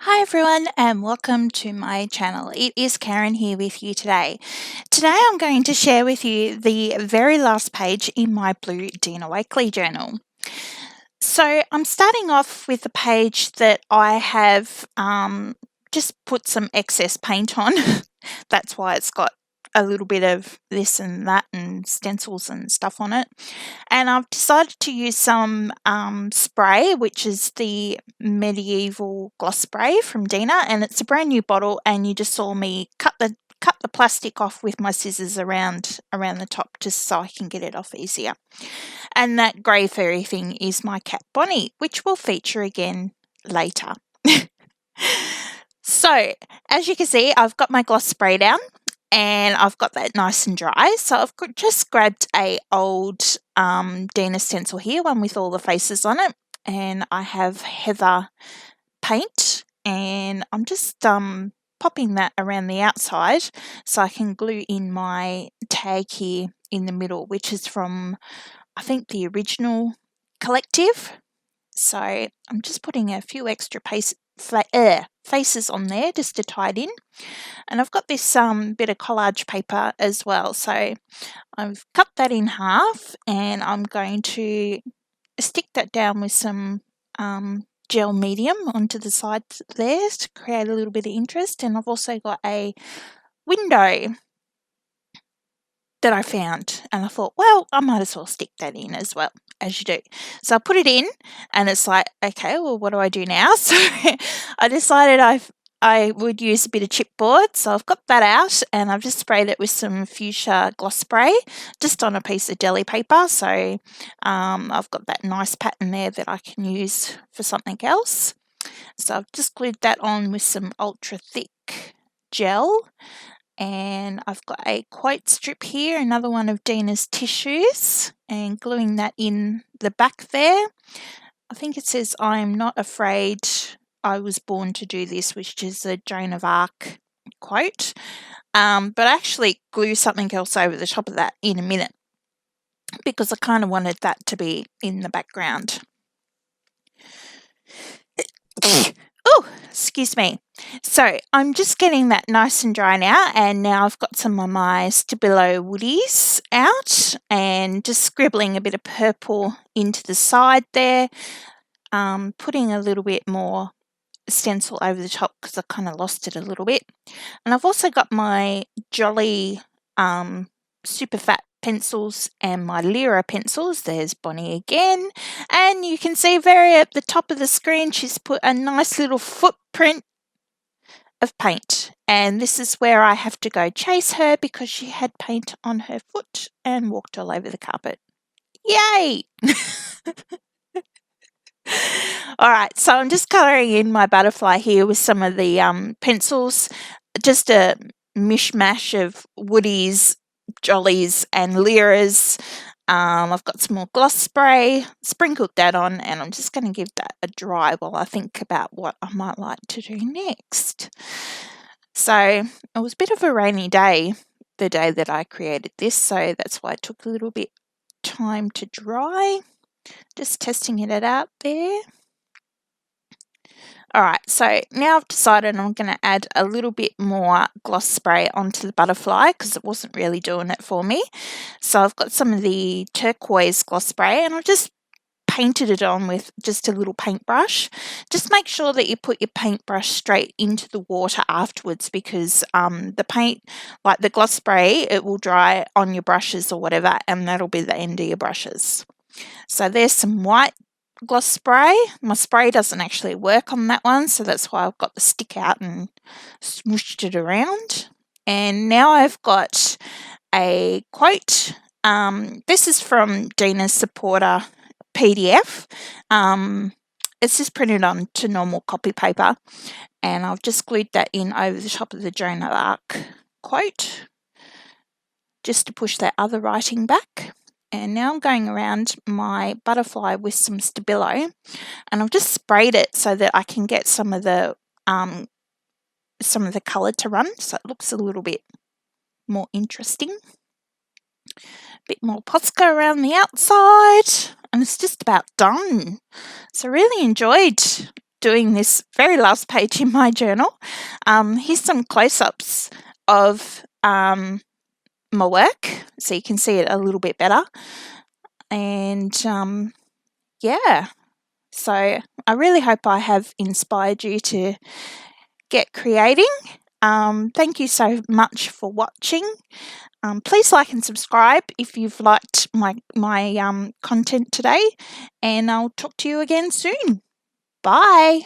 Hi everyone and welcome to my channel. It is Karen here with you today. Today I'm going to share with you the very last page in my blue Dina Wakley journal. So I'm starting off with a page that I have just put some excess paint on. That's why it's got a little bit of this and that and stencils and stuff on it. And I've decided to use some spray, which is the medieval gloss spray from Dina, and it's a brand new bottle. And you just saw me cut the plastic off with my scissors around the top, just so I can get it off easier. And that grey fairy thing is my cat Bonnie, which will feature again later. So as you can see, I've got my gloss spray down. And I've got that nice and dry. So I've just grabbed a old Dina stencil here, one with all the faces on it. And I have heather paint. And I'm just popping that around the outside so I can glue in my tag here in the middle, which is from, I think, the original collective. So I'm just putting a few extra faces on there just to tie it in. And I've got this bit of collage paper as well, so I've cut that in half and I'm going to stick that down with some gel medium onto the sides there to create a little bit of interest. And I've also got a window that I found, and I thought, well, I might as well stick that in as well, as you do. So I put it in and it's like, okay, well, what do I do now? So I decided I would use a bit of chipboard, so I've got that out and I've just sprayed it with some fuchsia gloss spray just on a piece of deli paper. So I've got that nice pattern there that I can use for something else. So I've just glued that on with some ultra thick gel. And I've got a quote strip here, another one of Dina's tissues, and gluing that in the back there. I think it says, "I'm not afraid, I was born to do this," which is a Joan of Arc quote. But I actually glue something else over the top of that in a minute because I kind of wanted that to be in the background. Oh, excuse me. So I'm just getting that nice and dry now, and now I've got some of my Stabilo woodies out and just scribbling a bit of purple into the side there, putting a little bit more stencil over the top because I kind of lost it a little bit. And I've also got my Jolly super fat pencils and my Lyra pencils. There's Bonnie again, and you can see very at the top of the screen she's put a nice little footprint of paint, and this is where I have to go chase her because she had paint on her foot and walked all over the carpet. Yay! Alright, so I'm just colouring in my butterfly here with some of the pencils, just a mishmash of woodies, jollies and lyras. I've got some more gloss spray, sprinkled that on, and I'm just going to give that a dry while I think about what I might like to do next. So it was a bit of a rainy day, the day that I created this, so that's why it took a little bit time to dry. Just testing it out there. Alright, so now I've decided I'm going to add a little bit more gloss spray onto the butterfly because it wasn't really doing it for me. So I've got some of the turquoise gloss spray and I've just painted it on with just a little paintbrush. Just make sure that you put your paintbrush straight into the water afterwards because the paint, like the gloss spray, it will dry on your brushes or whatever, and that'll be the end of your brushes. So there's some white gloss spray. My spray doesn't actually work on that one, so that's why I've got the stick out and smooshed it around. And now I've got a quote. This is from Dina's supporter PDF. It's just printed onto normal copy paper, and I've just glued that in over the top of the Joan of Arc quote just to push that other writing back. And now I'm going around my butterfly with some Stabilo, and I've just sprayed it so that I can get some of the colour to run, so it looks a little bit more interesting. A bit more Posca around the outside, and it's just about done. So I really enjoyed doing this very last page in my journal. Here's some close-ups of my work, so you can see it a little bit better. And yeah, so I really hope I have inspired you to get creating. Thank you so much for watching. Please like and subscribe if you've liked my content today, and I'll talk to you again soon. Bye.